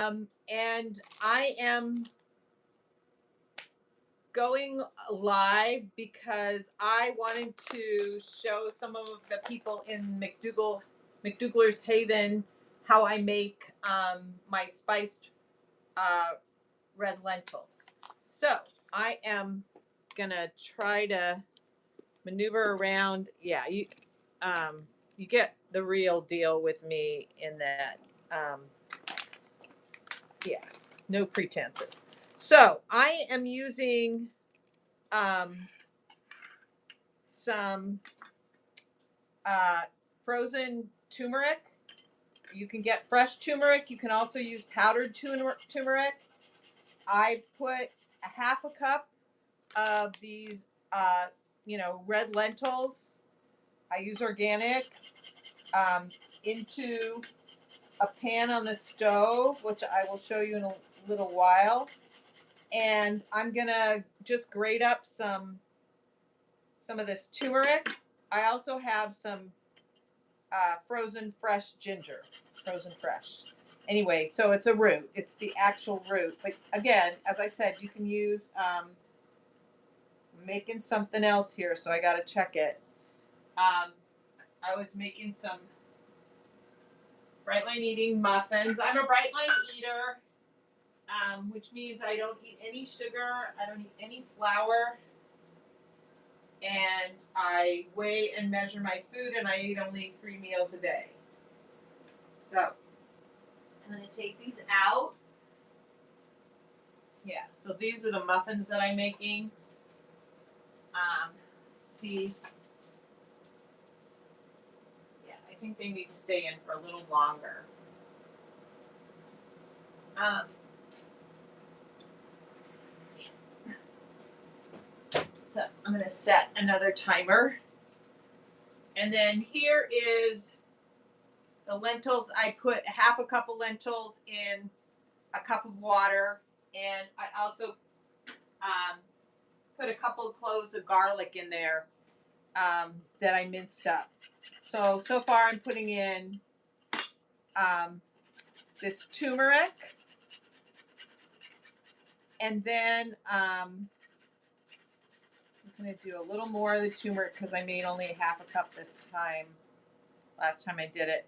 And I am going live because I wanted to show some of the people in McDouglar's Haven how I make my spiced red lentils. So I am gonna try to maneuver around. Yeah, you get the real deal with me in that. Um, yeah, no pretenses. So I am using some frozen turmeric. You can get fresh turmeric. You can also use powdered turmeric. I put a half a cup of these, red lentils. I use organic into a pan on the stove, which I will show you in a little while. And I'm gonna just grate up some of this turmeric. I also have some frozen fresh ginger, frozen fresh. Anyway, so it's a root. It's the actual root. But again, as I said, you can use making something else here, so I got to check it. I was making some bright line eating muffins. I'm a bright line eater, which means I don't eat any sugar. I don't eat any flour. And I weigh and measure my food, and I eat only 3 meals a day. So I'm going to take these out. Yeah, so these are the muffins that I'm making. See, yeah, I think they need to stay in for a little longer. So I'm going to set another timer. And then here is the lentils. I put half a cup of lentils in a cup of water. And I also put a couple of cloves of garlic in there that I minced up. So far I'm putting in this turmeric. And then I'm going to do a little more of the turmeric because I made only half a cup this time. Last time I did it.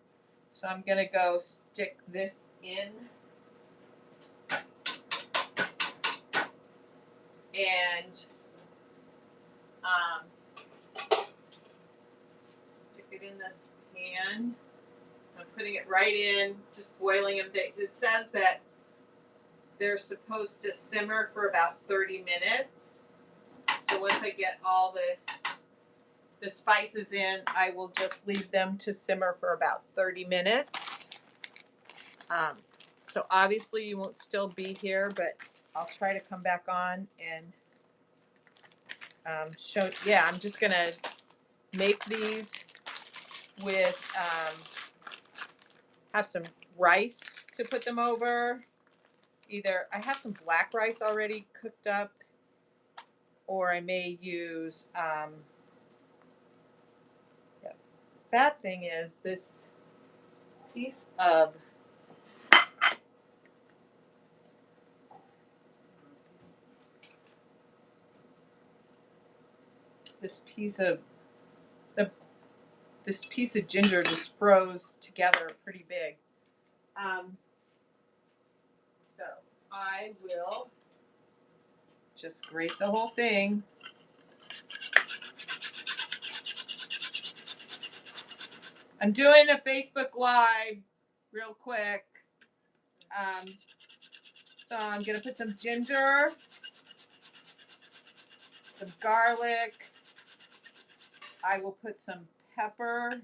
So I'm going to go stick this in. And stick it in the pan. I'm putting it right in, just boiling them. It says that they're supposed to simmer for about 30 minutes. So once I get all the spices in, I will just leave them to simmer for about 30 minutes. So obviously you won't still be here, but I'll try to come back on and show. Yeah, I'm just gonna make these with have some rice to put them over. Either I have some black rice already cooked up, or I may use bad thing is this piece of this piece of ginger just froze together pretty big. So I will just grate the whole thing. I'm doing a Facebook Live real quick. So I'm going to put some ginger, some garlic. I will put some pepper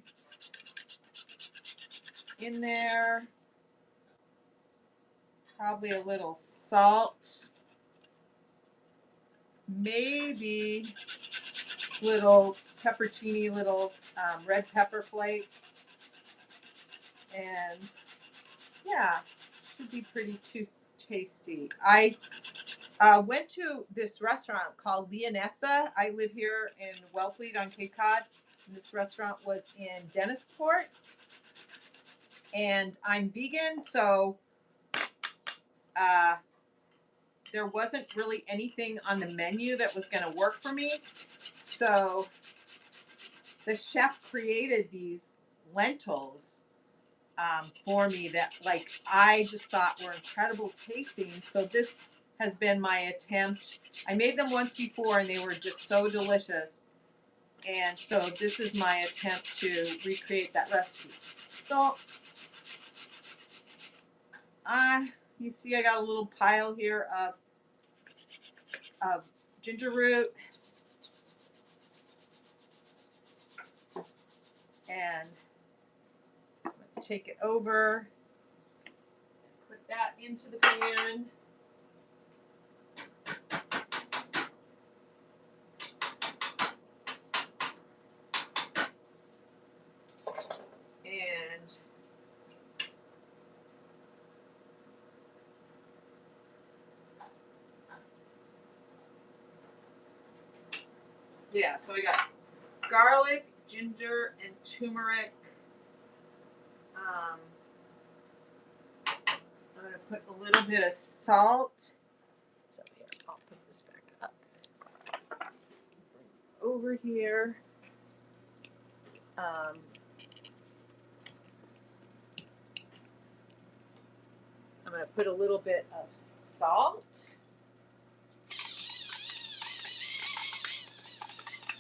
in there. Probably a little salt. Maybe little peppercini, little red pepper flakes. And yeah, should be pretty tasty. I went to this restaurant called Leonessa. I live here in Wellfleet on Cape Cod. And this restaurant was in Dennisport. And I'm vegan, so there wasn't really anything on the menu that was going to work for me. So the chef created these lentils for me that like I just thought were incredible tasting. So this has been my attempt. I made them once before and they were just so delicious. And so this is my attempt to recreate that recipe. So you see I got a little pile here of ginger root, and I'm going to take it over, put that into the pan. And yeah, so we got garlic, ginger, and turmeric. I'm going to put a little bit of salt. So here, I'll put this back up. Over here. I'm going to put a little bit of salt.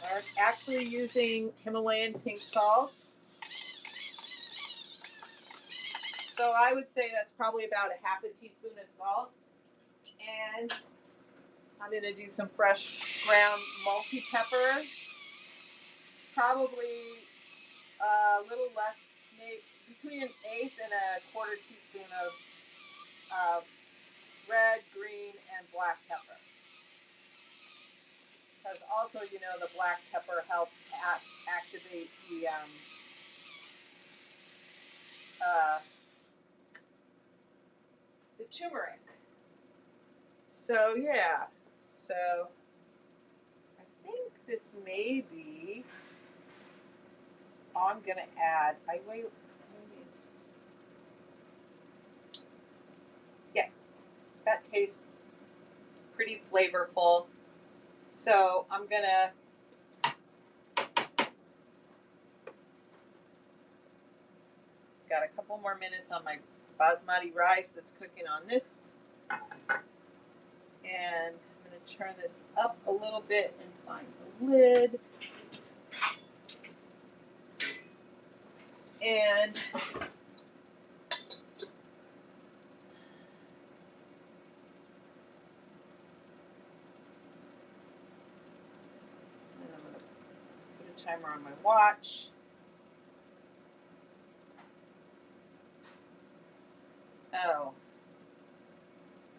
I'm actually using Himalayan pink salt. So I would say that's probably about a half a teaspoon of salt. And I'm going to do some fresh ground multi-pepper. Probably a little less, maybe between an eighth and a quarter teaspoon of red, green, and black pepper. Because also, you know, the black pepper helps activate the turmeric. So yeah, so I think this may be all I'm gonna add. Yeah, that tastes pretty flavorful. So I'm gonna got a couple more minutes on my basmati rice that's cooking on this. And I'm going to turn this up a little bit and find the lid. And then I'm going to put a timer on my watch. Oh,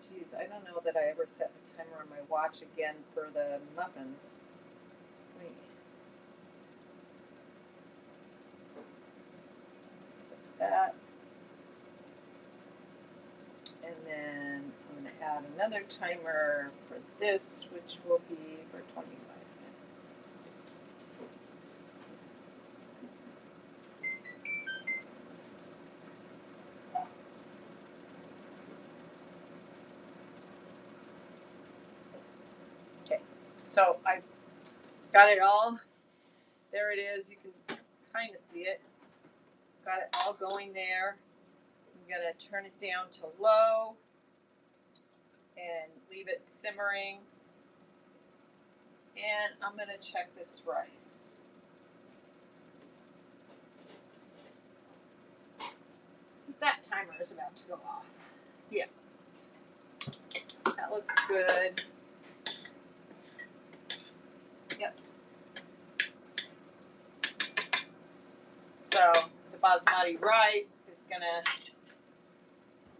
geez, I don't know that I ever set the timer on my watch again for the muffins. Wait. Set that. And then I'm going to add another timer for this, which will be for 25 minutes. Okay, so I've got it all. There it is. You can kind of see it. Got it all going there. I'm going to turn it down to low and leave it simmering. And I'm going to check this rice. Because that timer is about to go off. Yeah. That looks good. Yep. So the basmati rice is going to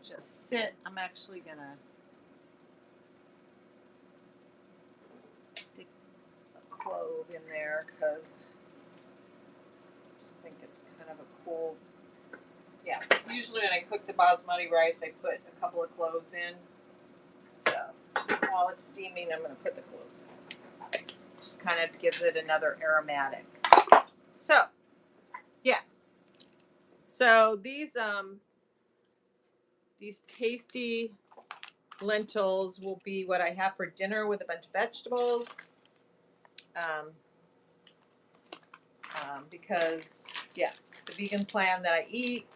just sit. I'm actually going to stick a clove in there because I just think it's kind of a cool. Yeah, usually when I cook the basmati rice, I put a couple of cloves in. So while it's steaming, I'm going to put the cloves in. Just kind of gives it another aromatic. So, yeah. So these tasty lentils will be what I have for dinner with a bunch of vegetables. Because, yeah, the vegan plan that I eat,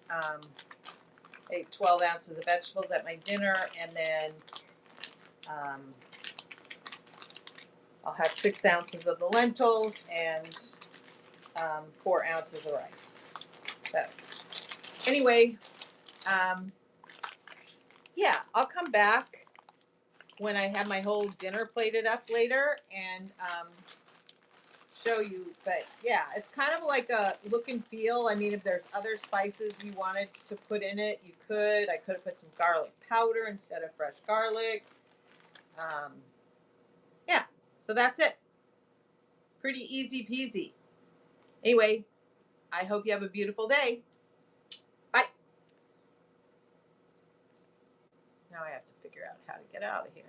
I ate 12 ounces of vegetables at my dinner, and then I'll have 6 ounces of the lentils and 4 ounces of rice. So, anyway, yeah, I'll come back when I have my whole dinner plated up later and show you. But yeah, it's kind of like a look and feel. I mean, if there's other spices you wanted to put in it, you could. I could have put some garlic powder instead of fresh garlic. Yeah, so that's it. Pretty easy peasy. Anyway, I hope you have a beautiful day. Bye. Now I have to figure out how to get out of here.